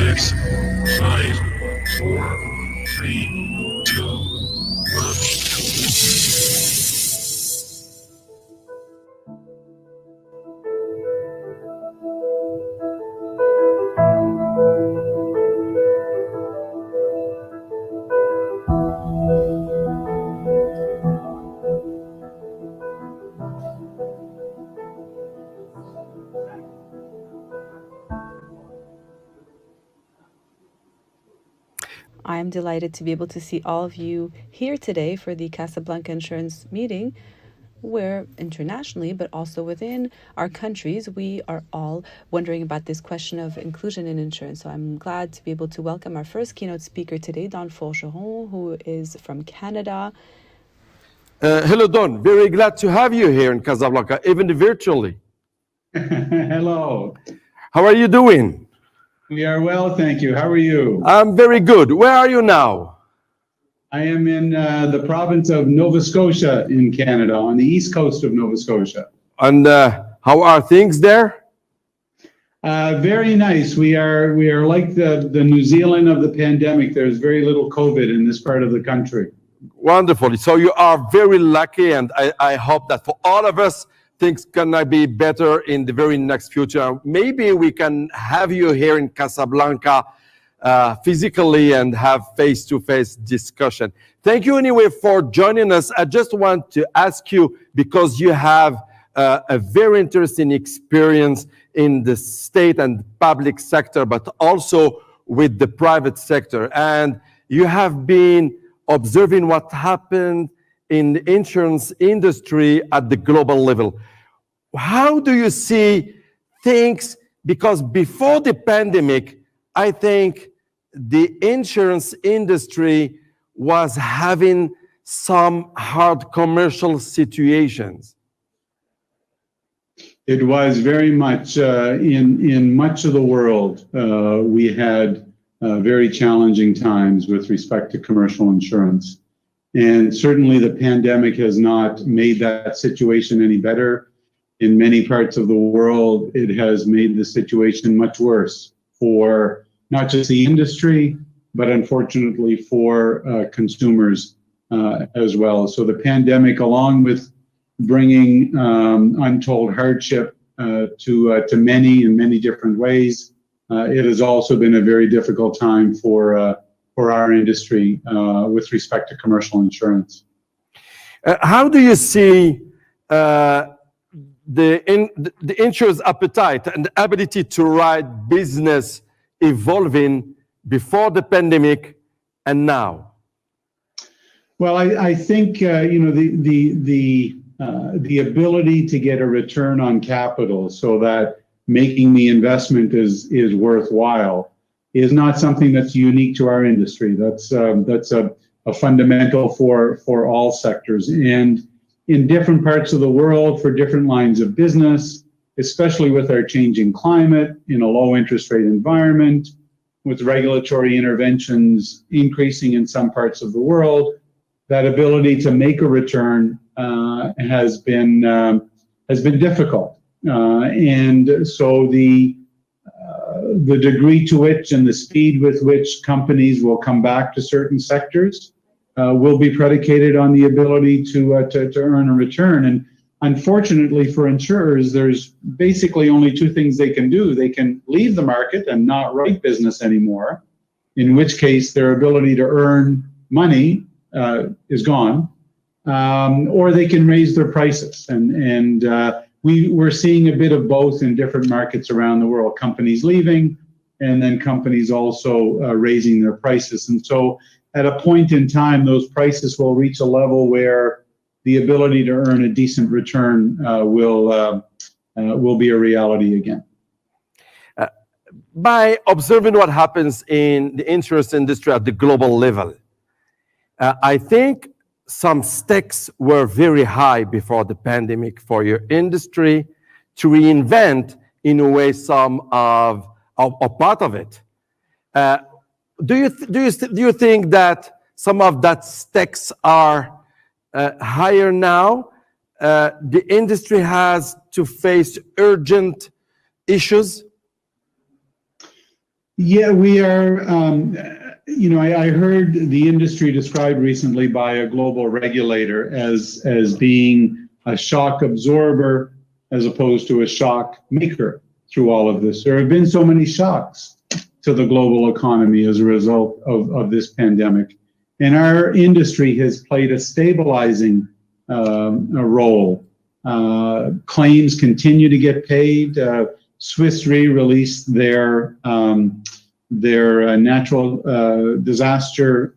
6, 5, 4, 3, 2, 1. I'm delighted to be able to see all of you here today for the Casablanca Insurance meeting, where internationally, but also within our countries, we are all wondering about this question of inclusion in insurance. So I'm glad to be able to welcome our first keynote speaker today, Don Forgeron, who is from Canada. Hello, Don. Very glad to have you here in Casablanca, even virtually. Hello. How are you doing? We are well, thank you. How are you? I'm very good. Where are you now? I am in the province of Nova Scotia in Canada, on the east coast of Nova Scotia. And how are things there? Very nice. We are like the New Zealand of the pandemic. There's very little COVID in this part of the country. Wonderful. So you are very lucky, and I hope that for all of us, things gonna be better in the very next future. Maybe we can have you here in Casablanca physically and have face-to-face discussion. Thank you anyway for joining us. I just want to ask you, because you have a very interesting experience in the state and public sector, but also with the private sector. And you have been observing what happened in the insurance industry at the global level. How do you see things? Because before the pandemic, I think the insurance industry was having some hard commercial situations. It was very much in much of the world. We had very challenging times with respect to commercial insurance. And certainly the pandemic has not made that situation any better. In many parts of the world, it has made the situation much worse for not just the industry, but unfortunately for consumers as well. So the pandemic, along with bringing untold hardship to many in many different ways, it has also been a very difficult time for our industry with respect to commercial insurance. How do you see the insurance appetite and the ability to write business evolving before the pandemic and now? Well, I think the ability to get a return on capital so that making the investment is worthwhile is not something that's unique to our industry. That's a fundamental for all sectors. And in different parts of the world, for different lines of business, especially with our changing climate, in a low interest rate environment, with regulatory interventions increasing in some parts of the world, that ability to make a return has been difficult. And so the degree to which and the speed with which companies will come back to certain sectors will be predicated on the ability to earn a return. And unfortunately for insurers, there's basically only two things they can do. They can leave the market and not write business anymore, in which case their ability to earn money is gone, or they can raise their prices. And we're seeing a bit of both in different markets around the world, companies leaving and then companies also raising their prices. And so at a point in time, those prices will reach a level where the ability to earn a decent return will be a reality again. By observing what happens in the insurance industry at the global level, I think some stakes were very high before the pandemic for your industry to reinvent, in a way, some of part of it. Do you think that some of that stakes are higher now? The industry has to face urgent issues? Yeah, we are. I heard the industry described recently by a global regulator as being a shock absorber as opposed to a shock maker through all of this. There have been so many shocks to the global economy as a result of this pandemic. And our industry has played a stabilizing role. Claims continue to get paid. Swiss Re released their natural disaster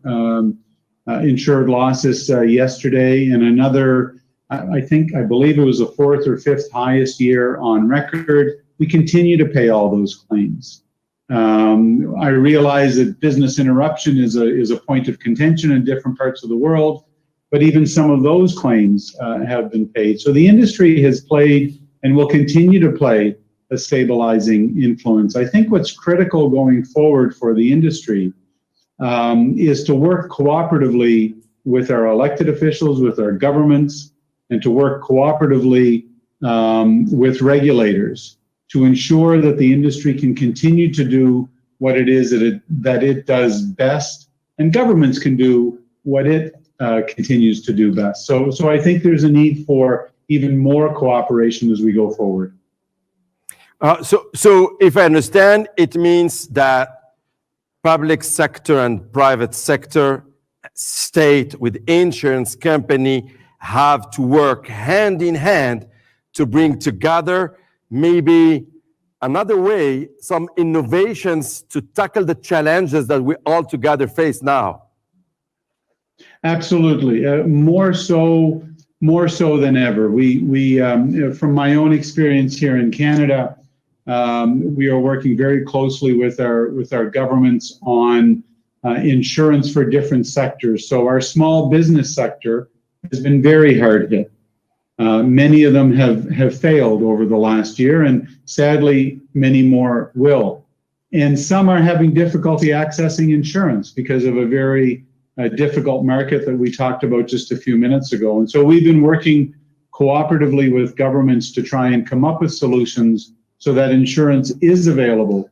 insured losses yesterday, and another, I believe it was the fourth or fifth highest year on record. We continue to pay all those claims. I realize that business interruption is a point of contention in different parts of the world, but even some of those claims have been paid. So the industry has played and will continue to play a stabilizing influence. I think what's critical going forward for the industry is to work cooperatively with our elected officials, with our governments, and to work cooperatively with regulators to ensure that the industry can continue to do what it is that it does best, and governments can do what it continues to do best. So I think there's a need for even more cooperation as we go forward. So if I understand, it means that public sector and private sector, state with insurance company have to work hand in hand to bring together maybe another way, some innovations to tackle the challenges that we all together face now. Absolutely, more so than ever. We from my own experience here in Canada, we are working very closely with our governments on insurance for different sectors. So our small business sector has been very hard hit. Many of them have failed over the last year, and sadly, many more will. And some are having difficulty accessing insurance because of a very difficult market that we talked about just a few minutes ago. And so we've been working cooperatively with governments to try and come up with solutions so that insurance is available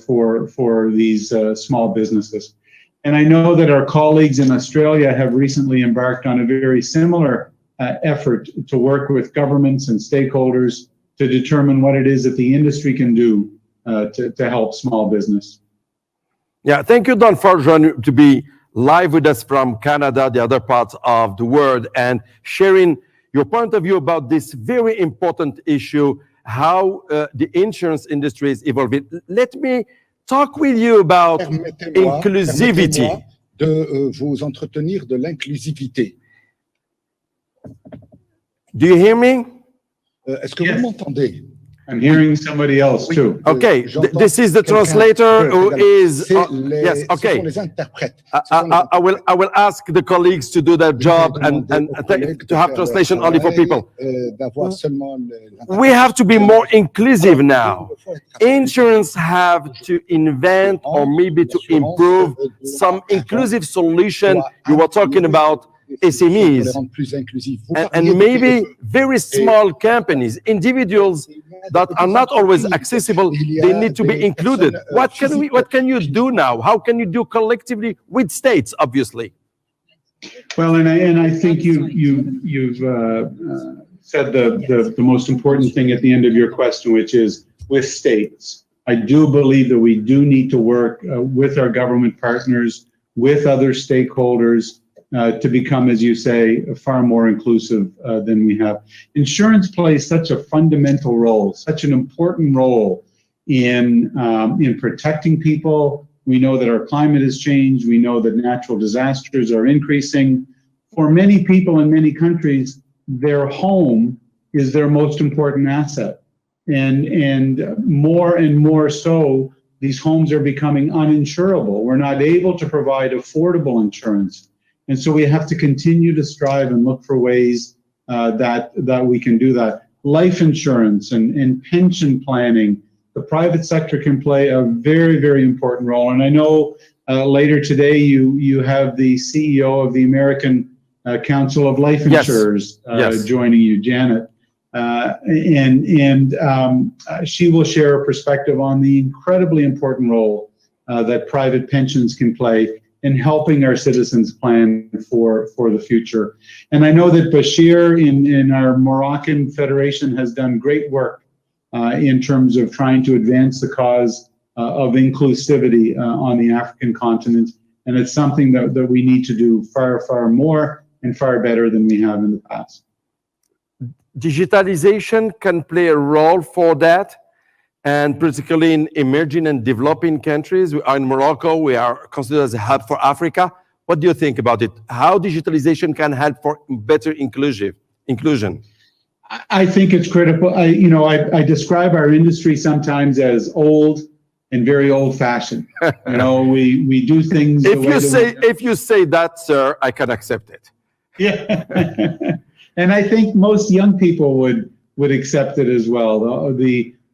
for these small businesses. And I know that our colleagues in Australia have recently embarked on a very similar effort to work with governments and stakeholders to determine what it is that the industry can do to help small business. Yeah, thank you, Don Forgeron, to be live with us from Canada, the other parts of the world, and sharing your point of view about this very important issue, how the insurance industry is evolving. Let me talk with you about inclusivity. De vous entretenir de l'inclusivité. Do you hear me? Est-ce que vous m'entendez? I'm hearing somebody else too. Okay, this is the translator who is. Yes, okay. I will ask the colleagues to do their job and to have translation only for people. We have to be more inclusive now. Insurance have to invent or maybe to improve some inclusive solution. You were talking about SMEs and maybe very small companies, individuals that are not always accessible. They need to be included. What can you do now? How can you do collectively with states, obviously? Well, and I think you've said the most important thing at the end of your question, which is with states. I do believe that we do need to work with our government partners, with other stakeholders, to become, as you say, far more inclusive than we have. Insurance plays such a fundamental role, such an important role in protecting people. We know that our climate has changed. We know that natural disasters are increasing. For many people in many countries, their home is their most important asset. And more so, these homes are becoming uninsurable. We're not able to provide affordable insurance. And so we have to continue to strive and look for ways that we can do that. Life insurance and pension planning, the private sector can play a very, very important role. And I know later today you have the CEO of the American Council of Life Insurers joining you, Janet. And she will share a perspective on the incredibly important role that private pensions can play in helping our citizens plan for the future. And I know that Bashir in our Moroccan Federation has done great work in terms of trying to advance the cause of inclusivity on the African continent. And it's something that we need to do far, far more and far better than we have in the past. Digitalization can play a role for that, and particularly in emerging and developing countries. We are in Morocco, we are considered as a hub for Africa. What do you think about it? How digitalization can help for better inclusion? I think it's critical. I describe our industry sometimes as old and very old-fashioned. We do things. If you say that, sir, I can accept it. Yeah, and I think most young people would accept it as well.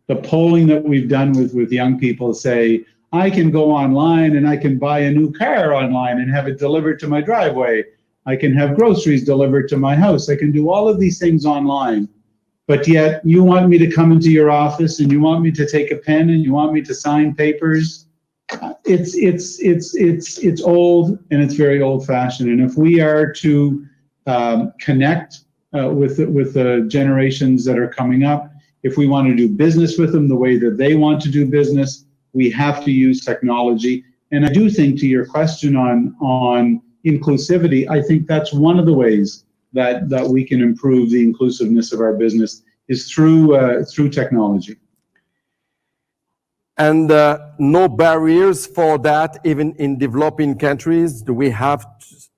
The polling that we've done with young people say, I can go online and I can buy a new car online and have it delivered to my driveway. I can have groceries delivered to my house. I can do all of these things online. But yet you want me to come into your office and you want me to take a pen and you want me to sign papers. It's old and it's very old-fashioned. And if we are to connect with the generations that are coming up, if we want to do business with them the way that they want to do business, we have to use technology. And I do think, to your question on inclusivity, I think that's one of the ways that we can improve the inclusiveness of our business is through technology. And no barriers for that, even in developing countries. Do we have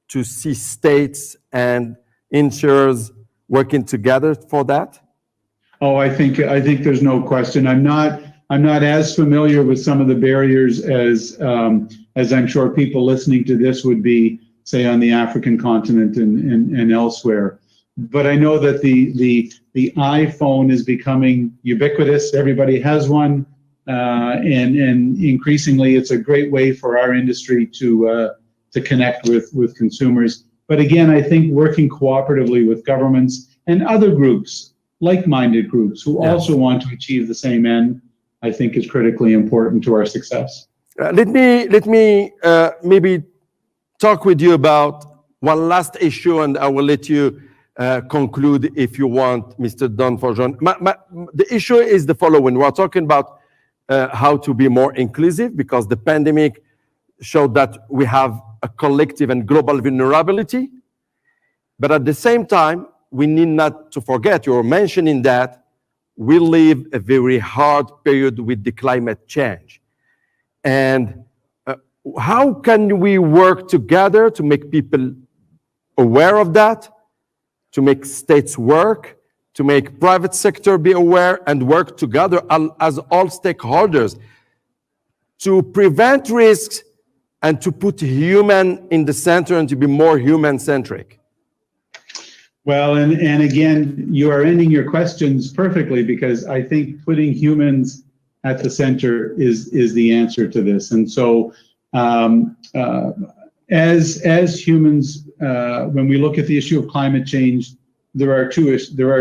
to see states and insurers working together for that? Oh, I think there's no question. I'm not as familiar with some of the barriers as I'm sure people listening to this would be, say, on the African continent and elsewhere. But I know that the iPhone is becoming ubiquitous. Everybody has one, and increasingly, it's a great way for our industry to connect with consumers. But again, I think working cooperatively with governments and other groups, like-minded groups who also want to achieve the same end, I think is critically important to our success. Let me maybe talk with you about one last issue, and I will let you conclude if you want, Mr. Don Forgeron. The issue is the following. We're talking about how to be more inclusive, because the pandemic showed that we have a collective and global vulnerability. But at the same time, we need not to forget, you're mentioning that we live a very hard period with the climate change. And how can we work together to make people aware of that, to make states work, to make private sector be aware and work together as all stakeholders to prevent risks and to put human in the center and to be more human-centric? Well, and again, you are ending your questions perfectly, because I think putting humans at the center is the answer to this. And so as humans, when we look at the issue of climate change, there are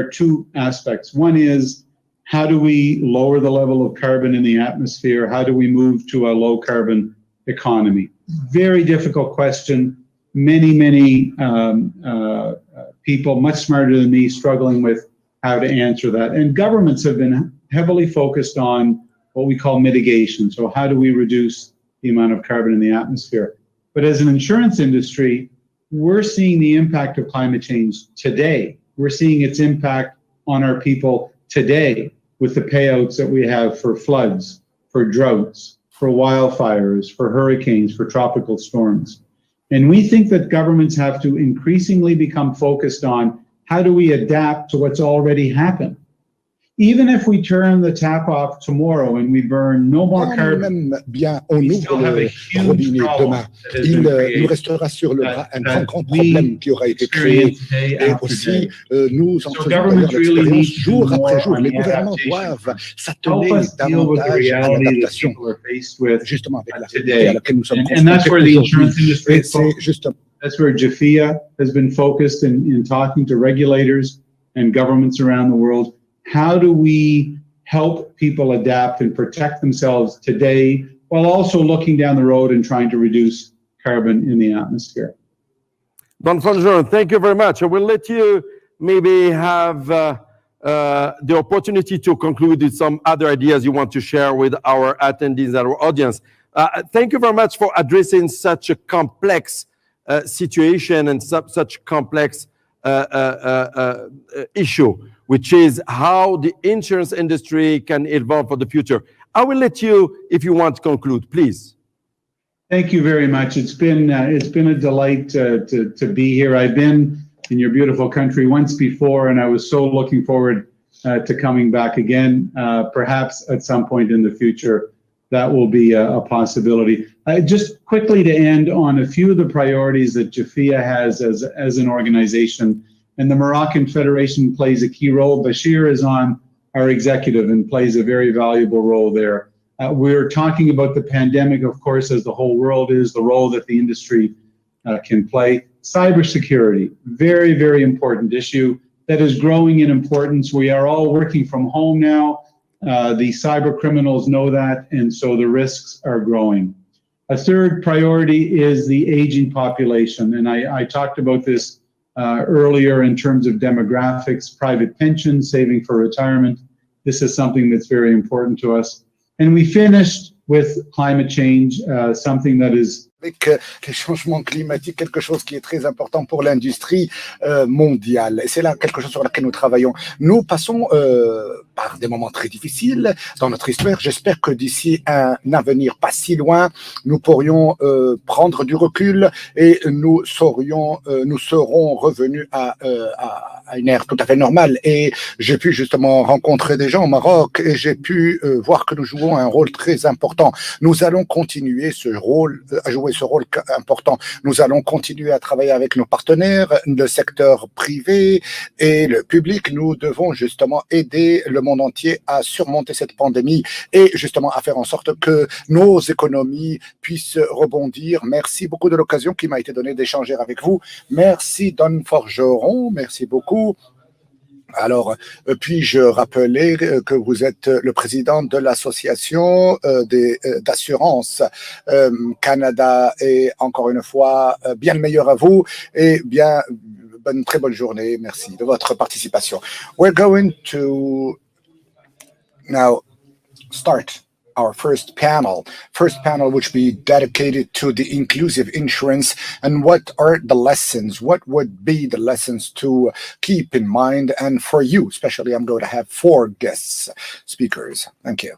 two aspects. One is, how do we lower the level of carbon in the atmosphere? How do we move to a low carbon economy? Very difficult question. Many people much smarter than me struggling with how to answer that. And governments have been heavily focused on what we call mitigation. So how do we reduce the amount of carbon in the atmosphere? But as an insurance industry, we're seeing the impact of climate change today. We're seeing its impact on our people today with the payouts that we have for floods, for droughts, for wildfires, for hurricanes, for tropical storms. And we think that governments have to increasingly become focused on how do we adapt to what's already happened. Even if we turn the tap off tomorrow and we burn no more carbon, on ouvre le robinet demain, il nous restera sur le bras un grand problème qui aura été créé. Et aussi, nous en faisons d'ailleurs l'expérience jour après jour. Les gouvernements doivent s'atteler davantage à l'adaptation, justement avec la réalité à laquelle nous sommes confrontés aujourd'hui. That's where JAFIA has been focused in talking to regulators and governments around the world. How do we help people adapt and protect themselves today while also looking down the road and trying to reduce carbon in the atmosphere. Don Forgeron, thank you very much. I will let you maybe have the opportunity to conclude with some other ideas you want to share with our attendees and our audience. Thank you very much for addressing such a complex situation and such complex issue, which is how the insurance industry can evolve for the future. I will let you, if you want to conclude, please. Thank you very much. It's been a delight to be here. I've been in your beautiful country once before, and I was so looking forward to coming back again. Perhaps at some point in the future, that will be a possibility. Just quickly to end on a few of the priorities that Jafia has as an organization, and the Moroccan Federation plays a key role. Bashir is on our executive and plays a very valuable role there. We're talking about the pandemic, of course, as the whole world is, the role that the industry can play. Cybersecurity, very, very important issue that is growing in importance. We are all working from home now. The cyber criminals know that, and so the risks are growing. A third priority is the aging population, and I talked about this earlier in terms of demographics, private pensions, saving for retirement. This is something that's very important to us. And we finished with climate change, something that is avec les changements climatiques, quelque chose qui est très important pour l'industrie mondiale. Et c'est là quelque chose sur lequel nous travaillons. Nous passons par des moments très difficiles dans notre histoire. J'espère que d'ici un avenir pas si loin, nous pourrions prendre du recul et nous serons revenus à une ère tout à fait normale. Et j'ai pu justement rencontrer des gens au Maroc et j'ai pu voir que nous jouons un rôle très important. Nous allons continuer à jouer ce rôle important. Nous allons continuer à travailler avec nos partenaires, le secteur privé et le public. Nous devons justement aider le monde entier à surmonter cette pandémie et justement à faire en sorte que nos économies puissent rebondir. Merci beaucoup de l'occasion qui m'a été donnée d'échanger avec vous. Merci Don Forgeron, merci beaucoup. Alors, puis-je rappeler que vous êtes le président de l'association d'assurance Canada et encore une fois, bien le meilleur à vous et bien une très bonne journée. Merci de votre participation. We're going to now start our first panel which will be dedicated to the inclusive insurance and what are the lessons, what would be the lessons to keep in mind. And for you, especially, I'm going to have 4 guest speakers. Thank you.